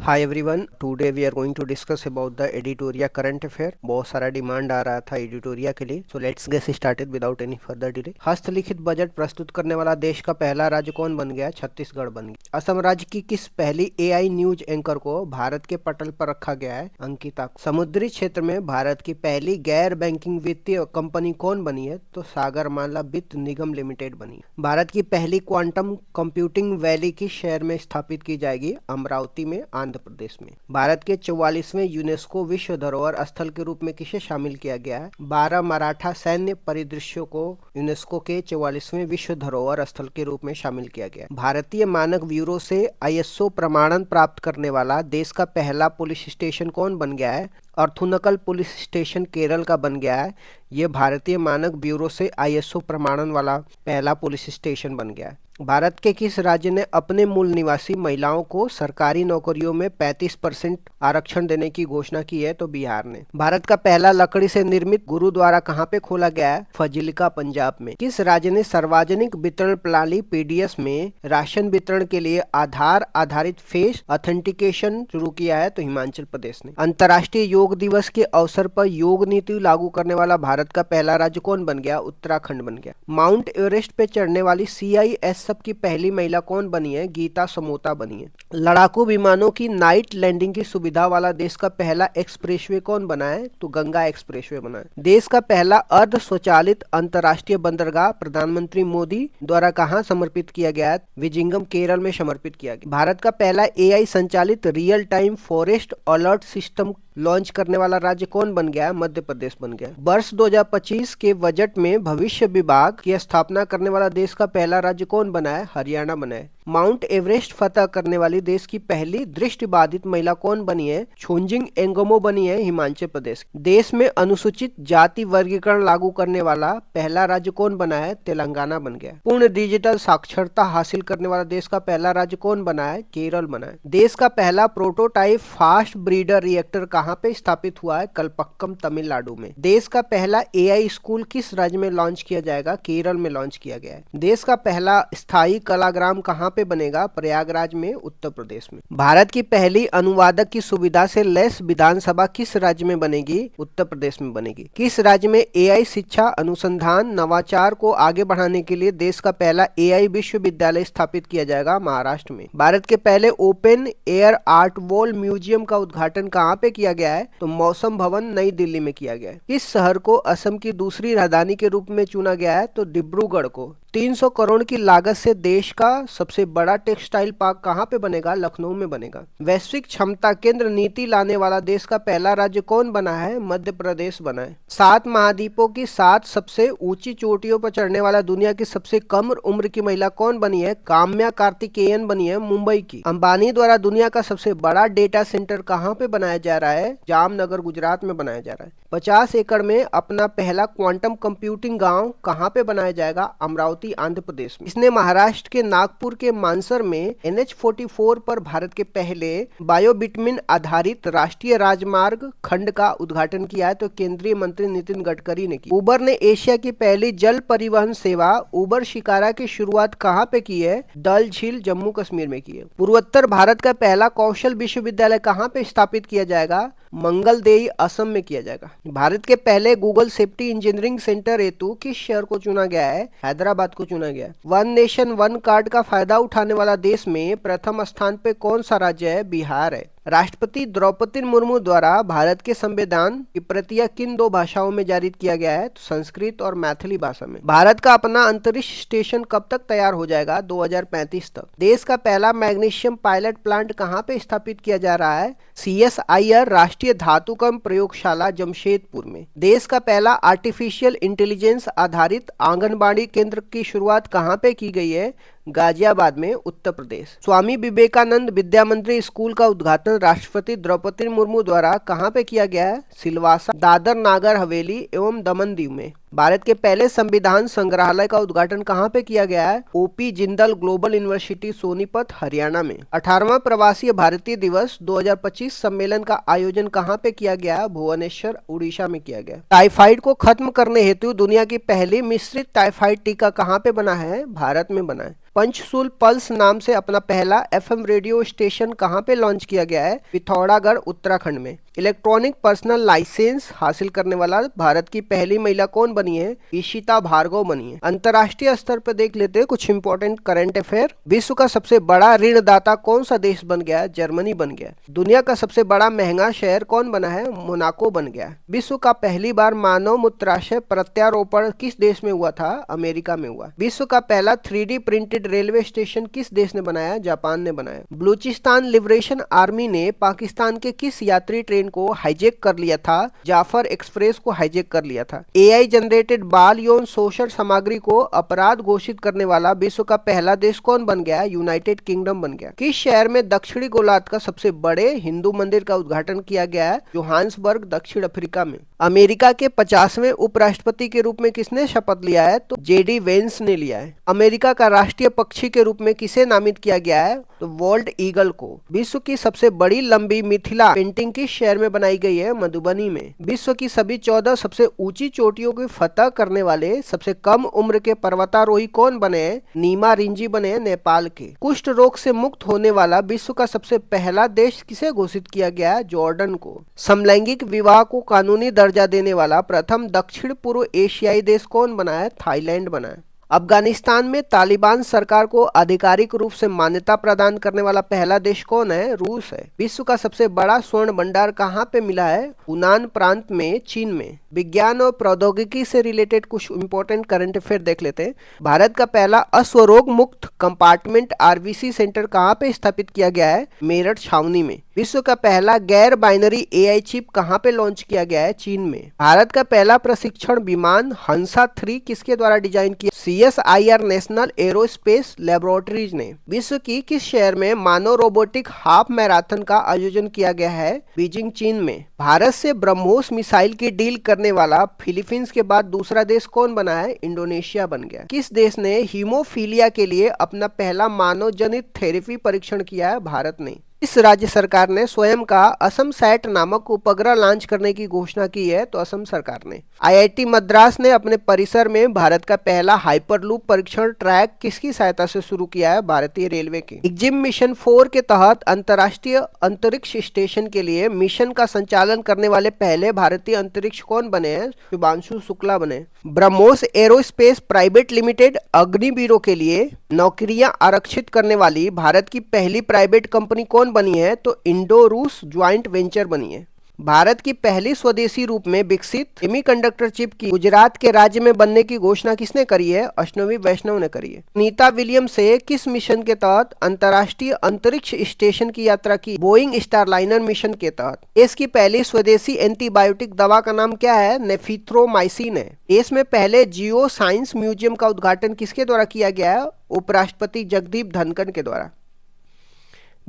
Hi everyone, today we are going to discuss about the editorial current affair. बहुत सारा demand आ रहा था एडिटोरिया के लिए, so let's get started without any further delay. हस्तलिखित बजट प्रस्तुत करने वाला देश का पहला राज्य कौन बन गया? छत्तीसगढ़ बन गया। असम राज्य की किस पहली एआई न्यूज एंकर को भारत के पटल पर रखा गया है? अंकिता। समुद्री क्षेत्र में भारत की पहली गैर बैंकिंग वित्तीय कंपनी कौन बनी है? तो सागरमाला वित्त निगम लिमिटेड बनी। भारत की पहली क्वांटम कंप्यूटिंग वैली किस शहर में स्थापित की जाएगी? अमरावती में, आंध्र प्रदेश में। भारत के 44वें यूनेस्को विश्व धरोहर स्थल के रूप में किसे शामिल किया गया है? 12 मराठा सैन्य परिदृश्यों को यूनेस्को के 44वें विश्व धरोहर स्थल के रूप में शामिल किया गया। भारतीय मानक ब्यूरो से आईएसओ प्रमाणन प्राप्त करने वाला देश का पहला पुलिस स्टेशन कौन बन गया है? अर्थुनकल पुलिस स्टेशन केरल का बन गया है। यह भारतीय मानक ब्यूरो से आईएसओ प्रमाणन वाला पहला पुलिस स्टेशन बन गया है। भारत के किस राज्य ने अपने मूल निवासी महिलाओं को सरकारी नौकरियों में 35% आरक्षण देने की घोषणा की है? तो बिहार ने। भारत का पहला लकड़ी से निर्मित गुरुद्वारा कहाँ पे खोला गया है? फजिल्का, पंजाब में। किस राज्य ने सार्वजनिक वितरण प्रणाली पीडीएस में राशन वितरण के लिए आधार आधारित फेस ऑथेंटिकेशन शुरू किया है? तो हिमाचल प्रदेश ने। अंतर्राष्ट्रीय योग दिवस के अवसर पर योग नीति लागू करने वाला भारत का पहला राज्य कौन बन गया? उत्तराखंड बन गया। माउंट एवरेस्ट पे चढ़ने वाली CISF की पहली महिला कौन बनी है? गीता समोता बनी है। लड़ाकू विमानों की नाइट लैंडिंग की सुविधा वाला देश का पहला एक्सप्रेसवे कौन बना है? तो गंगा एक्सप्रेसवे बना है। देश का पहला अर्ध स्वचालित अंतर्राष्ट्रीय बंदरगाह प्रधानमंत्री मोदी द्वारा कहां समर्पित किया गया है? विजिंगम, केरल में समर्पित किया गया। भारत का पहला AI संचालित real time forest alert system launch करने वाला राज्य कौन बन गया? मध्य प्रदेश बन गया। वर्ष 2025 के बजट में भविष्य विभाग की स्थापना करने वाला देश का पहला राज्य कौन बना है? हरियाणा बना है। माउंट एवरेस्ट फतह करने वाली देश की पहली दृष्टिबाधित महिला कौन बनी है? छोंजिंग एंगमो बनी है, हिमाचल प्रदेश। देश में अनुसूचित जाति वर्गीकरण लागू करने वाला पहला राज्य कौन बना है? तेलंगाना बन गया। पूर्ण डिजिटल साक्षरता हासिल करने वाला देश का पहला राज्य कौन बना है? केरल बना है। देश का पहला प्रोटोटाइप फास्ट ब्रीडर रिएक्टर कहाँ पे स्थापित हुआ है? कलपक्कम, तमिलनाडु में। देश का पहला AI स्कूल किस राज्य में लॉन्च किया जाएगा? केरल में लॉन्च किया गया है। देश का पहला स्थायी कलाग्राम कहाँ पे बनेगा? प्रयागराज में, उत्तर प्रदेश में। भारत की पहली अनुवादक की सुविधा से लैस विधानसभा किस राज्य में बनेगी? उत्तर प्रदेश में बनेगी। किस राज्य में AI शिक्षा, अनुसंधान, नवाचार को आगे बढ़ाने के लिए देश का पहला AI विश्वविद्यालय स्थापित किया जाएगा? महाराष्ट्र में। भारत के पहले open air art wall museum का उद्घाटन कहाँ पे किया गया है? तो मौसम भवन, नई दिल्ली में किया गया है। इस शहर को असम की दूसरी राजधानी के रूप में चुना गया है? तो डिब्रूगढ़ को। 300 करोड़ की लागत से देश का सबसे बड़ा टेक्सटाइल पार्क कहाँ पे बनेगा? लखनऊ में बनेगा। वैश्विक क्षमता केंद्र नीति लाने वाला देश का पहला राज्य कौन बना है? मध्य प्रदेश बना है। 7 महाद्वीपों की 7 सबसे ऊंची चोटियों पर चढ़ने वाला दुनिया की सबसे कम उम्र की महिला कौन बनी है? काम्या कार्तिकेयन बनी है, मुंबई की। अंबानी द्वारा दुनिया का सबसे बड़ा डेटा सेंटर कहाँ पे बनाया जा रहा है? जामनगर, गुजरात में बनाया जा रहा है। 50 एकड़ में अपना पहला क्वांटम कंप्यूटिंग गांव कहाँ पे बनाया जाएगा? अमरावती, आंध्र प्रदेश में। इसने महाराष्ट्र के नागपुर के मानसर में NH44 पर भारत के पहले बायोबिटमिन आधारित राष्ट्रीय राजमार्ग खंड का उद्घाटन किया है? तो केंद्रीय मंत्री नितिन गडकरी ने की। उबर ने एशिया की पहली जल परिवहन सेवा उबर शिकारा की शुरुआत कहाँ पे की है? डल झील, जम्मू कश्मीर में की है। पूर्वोत्तर भारत का पहला कौशल विश्वविद्यालय कहाँ पे स्थापित किया जाएगा? मंगलदेई, असम में किया जाएगा। भारत के पहले गूगल सेफ्टी इंजीनियरिंग सेंटर हेतु किस शहर को चुना गया है? हैदराबाद को चुना गया है। वन नेशन वन कार्ड का फायदा उठाने वाला देश में प्रथम स्थान पे कौन सा राज्य है? बिहार है। राष्ट्रपति द्रौपदी मुर्मू द्वारा भारत के संविधान की प्रतियां किन 2 भाषाओं में जारी किया गया है? तो संस्कृत और मैथिली भाषा में। भारत का अपना अंतरिक्ष स्टेशन कब तक तैयार हो जाएगा? 2035 तक। देश का पहला मैग्नीशियम पायलट प्लांट कहाँ पे स्थापित किया जा रहा है? CSIR राष्ट्रीय धातुकर्म प्रयोगशाला, जमशेदपुर में। देश का पहला आर्टिफिशियल इंटेलिजेंस आधारित आंगनबाड़ी केंद्र की शुरुआत कहाँ पे की गई है? गाजियाबाद में, उत्तर प्रदेश। स्वामी विवेकानंद विद्या मंदिर स्कूल का उद्घाटन राष्ट्रपति द्रौपदी मुर्मू द्वारा कहाँ पे किया गया है? सिलवासा, दादर नागर हवेली एवं दमन दीव में। भारत के पहले संविधान संग्रहालय का उद्घाटन कहाँ पे किया गया है? OP Jindal global university Sonipat Haryana में। 18वां प्रवासी भारतीय दिवस 2025 सम्मेलन का आयोजन कहाँ पे किया गया? भुवनेश्वर उड़ीसा में किया गया। टाइफाइड को खत्म करने हेतु दुनिया की पहली मिश्रित टाइफाइड टीका कहाँ पे बना है? भारत में बना है। पंचसूल पल्स नाम से अपना पहला एफएम रेडियो स्टेशन कहां पे लॉन्च किया गया है? पिथौरागढ़ उत्तराखंड में। इलेक्ट्रॉनिक पर्सनल लाइसेंस हासिल करने वाला भारत की पहली महिला कौन बनी है? ईशिता भार्गव बनी है। अंतर्राष्ट्रीय स्तर पर देख लेते हैं कुछ इंपॉर्टेंट करंट अफेयर। विश्व का सबसे बड़ा ऋणदाता कौन सा देश बन गया? जर्मनी बन गया। दुनिया का सबसे बड़ा महंगा शहर कौन बना है? मोनाको बन गया। विश्व का पहली बार मानव मूत्राशय प्रत्यारोपण किस देश में हुआ था? अमेरिका में हुआ। विश्व का पहला 3D प्रिंटेड रेलवे स्टेशन किस देश ने बनाया? जापान ने बनाया। बलूचिस्तान लिबरेशन आर्मी ने पाकिस्तान के किस यात्री ट्रेन को हाईजैक कर लिया था? जाफर एक्सप्रेस को हाईजैक कर लिया था। एआई जनरेटेड बाल यौन शोषण सामग्री को अपराध घोषित करने वाला विश्व का पहला देश कौन बन गया? यूनाइटेड किंगडम बन गया। किस शहर में दक्षिणी गोलार्ध का सबसे बड़े हिंदू मंदिर का उद्घाटन किया गया है? जोहान्सबर्ग दक्षिण अफ्रीका में। अमेरिका के 50वें उपराष्ट्रपति के रूप में किसने शपथ लिया है? तो जेडी वेंस ने लिया है। अमेरिका का राष्ट्रीय पक्षी के रूप में किसे नामित किया गया है? तो वॉल्ट ईगल को। विश्व की सबसे बड़ी लंबी मिथिला पेंटिंग किस शहर में बनाई गई है? मधुबनी में। विश्व की सभी 14 सबसे ऊंची चोटियों की फतह करने वाले सबसे कम उम्र के पर्वतारोही कौन बने हैं? नीमा रिंजी बने हैं नेपाल के। कुष्ठ रोग से मुक्त होने वाला विश्व का सबसे पहला देश किसे घोषित किया गया है? जॉर्डन को। समलैंगिक विवाह को कानूनी दर्जा देने वाला प्रथम दक्षिण पूर्व एशियाई देश कौन बना है? थाईलैंड बना है। अफगानिस्तान में तालिबान सरकार को आधिकारिक रूप से मान्यता प्रदान करने वाला पहला देश कौन है? रूस है। विश्व का सबसे बड़ा स्वर्ण भंडार कहाँ पे मिला है? हुनान प्रांत में, चीन में। विज्ञान और प्रौद्योगिकी से रिलेटेड कुछ इंपॉर्टेंट करंट अफेयर देख लेते हैं। भारत का पहला अश्वरोग मुक्त कंपार्टमेंट आरबीसी सेंटर कहाँ पे स्थापित किया गया है? मेरठ छावनी में। विश्व का पहला गैर बाइनरी एआई चिप कहाँ पे लॉन्च किया गया है? चीन में। भारत का पहला प्रशिक्षण विमान हंसा 3 किसके द्वारा डिजाइन किया? CSIR नेशनल एरोस्पेस लेबोरेटरीज ने। विश्व की किस शहर में मानव रोबोटिक हाफ मैराथन का आयोजन किया गया है? बीजिंग चीन में। भारत से ब्रह्मोस मिसाइल की डील करने वाला फिलीपींस के बाद दूसरा देश कौन बना है? इंडोनेशिया बन गया। किस देश ने हीमोफीलिया के लिए अपना पहला मानव जनित थेरेपी परीक्षण किया है? भारत ने। इस राज्य सरकार ने स्वयं का असम सैट नामक उपग्रह लॉन्च करने की घोषणा की है? तो असम सरकार ने। आईआईटी मद्रास ने अपने परिसर में भारत का पहला हाइपरलूप परीक्षण ट्रैक किसकी सहायता से शुरू किया है? भारतीय रेलवे के। इग्जिम मिशन 4 के तहत अंतर्राष्ट्रीय अंतरिक्ष स्टेशन के लिए मिशन का संचालन करने वाले पहले भारतीय अंतरिक्ष कौन बने हैं? शुभांशु शुक्ला बने। ब्रह्मोस एरोस्पेस प्राइवेट लिमिटेड अग्निवीरों के लिए नौकरियां आरक्षित करने वाली भारत की पहली प्राइवेट कंपनी कौन बनी है? तो इंडो रूस ज्वाइंट वेंचर बनी है। भारत की पहली स्वदेशी रूप में विकसित सेमीकंडक्टर चिप की गुजरात के राज्य में बनने की घोषणा किसने करी है? अश्विनी वैष्णव ने करी है। नीता विलियम से किस मिशन के तहत अंतर्राष्ट्रीय अंतरिक्ष स्टेशन की यात्रा की? बोइंग स्टारलाइनर मिशन के तहत। देश की पहली स्वदेशी एंटीबायोटिक दवा का नाम क्या है? नेफिथ्रोमाइसिन है। देश में पहले जियो साइंस म्यूजियम का उद्घाटन किसके द्वारा किया गया है? उपराष्ट्रपति जगदीप धनखड़ के द्वारा।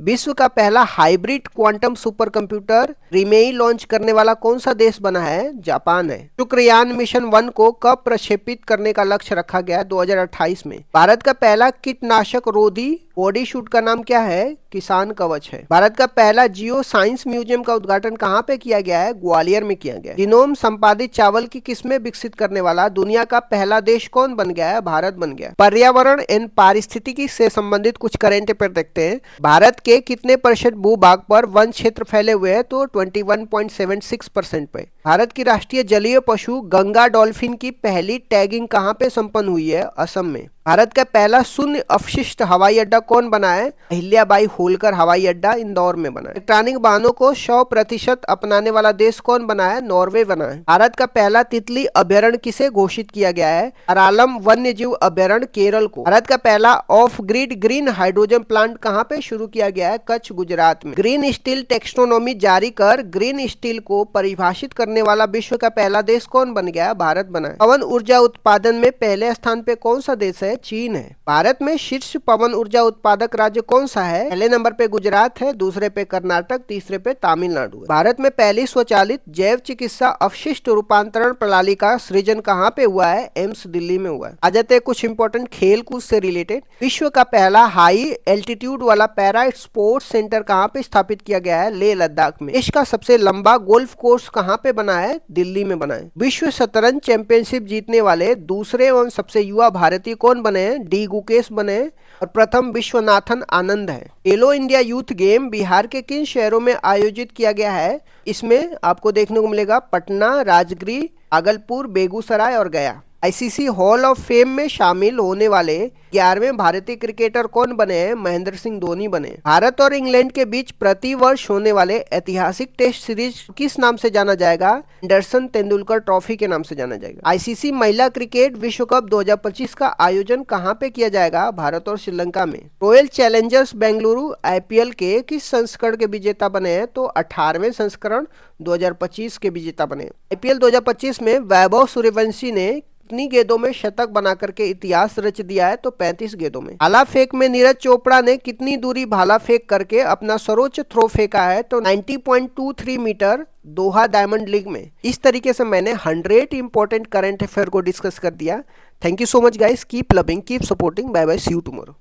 विश्व का पहला hybrid quantum super computer Reimei launch करने वाला कौन सा देश बना है? जापान है। शुक्रयान मिशन 1 को कब प्रक्षेपित करने का लक्ष्य रखा गया? 2028 में। भारत का पहला कीटनाशक रोधी बॉडी शूट का नाम क्या है? किसान कवच है। भारत का पहला जियो साइंस म्यूजियम का उद्घाटन कहाँ पे किया गया है? ग्वालियर में किया गया। जीनोम संपादित चावल की किस्में विकसित करने वाला दुनिया का पहला देश कौन बन गया है? भारत बन गया। पर्यावरण एवं पारिस्थितिकी से संबंधित कुछ करंट अफेयर देखते हैं। भारत के कितने प्रतिशत भूभाग पर वन क्षेत्र फैले हुए हैं? तो 21.76% पे। भारत की राष्ट्रीय जलीय पशु गंगा डॉल्फिन की पहली टैगिंग कहाँ पे संपन्न हुई है? असम में। भारत का पहला शून्य अपशिष्ट हवाई अड्डा कौन बना है? अहिल्याबाई होलकर हवाई अड्डा इंदौर में बना है। इलेक्ट्रॉनिक वाहनों को 100% अपनाने वाला देश कौन बना है? नॉर्वे बना है। भारत का पहला तितली अभयारण्य किसे घोषित किया गया है? अरालम वन्य जीव अभयारण्य केरल को। भारत का पहला of grid green hydrogen plant कहाँ पे शुरू किया गया है? कच्छ गुजरात में। ग्रीन स्टील टेक्सोनोमी जारी कर ग्रीन स्टील को परिभाषित करने करने वाला विश्व का पहला देश कौन बन गया? भारत बना है। पवन ऊर्जा उत्पादन में पहले स्थान पे कौन सा देश है? चीन है। भारत में शीर्ष पवन ऊर्जा उत्पादक राज्य कौन सा है? पहले नंबर पे गुजरात है, दूसरे पे कर्नाटक, तीसरे पे तमिलनाडु है। भारत में पहली स्वचालित जैव चिकित्सा अपशिष्ट रूपांतरण प्रणाली का सृजन कहाँ पे हुआ है? एम्स दिल्ली में हुआ है। आ जाते हैं कुछ इंपॉर्टेंट खेल कूद से रिलेटेड। विश्व का पहला हाई एल्टीट्यूड वाला पैरा स्पोर्ट्स सेंटर कहाँ पे स्थापित किया गया है? लेह लद्दाख में। देश का सबसे लंबा गोल्फ कोर्स कहाँ पे बना है? दिल्ली में बना है। विश्व शतरंज चैंपियनशिप जीतने वाले दूसरे एवं सबसे युवा भारतीय कौन बने हैं? डी गुकेश बने हैं और प्रथम विश्वनाथन आनंद है। खेलो इंडिया यूथ गेम बिहार के किन शहरों में आयोजित किया गया है? इसमें आपको देखने को मिलेगा पटना, राजगीर, भागलपुर, बेगूसराय और गया। आईसीसी हॉल ऑफ फेम में शामिल होने वाले 11वें भारतीय क्रिकेटर कौन बने हैं? महेंद्र सिंह धोनी बने। भारत और इंग्लैंड के बीच प्रति वर्ष होने वाले ऐतिहासिक टेस्ट सीरीज किस नाम से जाना जाएगा? एंडरसन तेंदुलकर ट्रॉफी के नाम से जाना जाएगा। आईसीसी महिला क्रिकेट विश्व कप 2025 का आयोजन कहाँ पे किया जाएगा? भारत और श्रीलंका में। रॉयल चैलेंजर्स बेंगलुरु आईपीएल के किस संस्करण के विजेता बने हैं? तो 18वें संस्करण 2025 के विजेता बने। आईपीएल 2025 में वैभव सूर्यवंशी ने कितनी गेंदों में शतक बना करके इतिहास रच दिया है? तो 35 गेंदों में। भाला फेंक में नीरज चोपड़ा ने कितनी दूरी भाला फेंक करके अपना सर्वोच्च थ्रो फेंका है? तो 90.23 मीटर दोहा डायमंड लीग में। इस तरीके से मैंने 100 इंपॉर्टेंट करंट अफेयर को डिस्कस कर दिया। Thank you so much guys, keep loving, keep supporting, bye bye, see you tomorrow.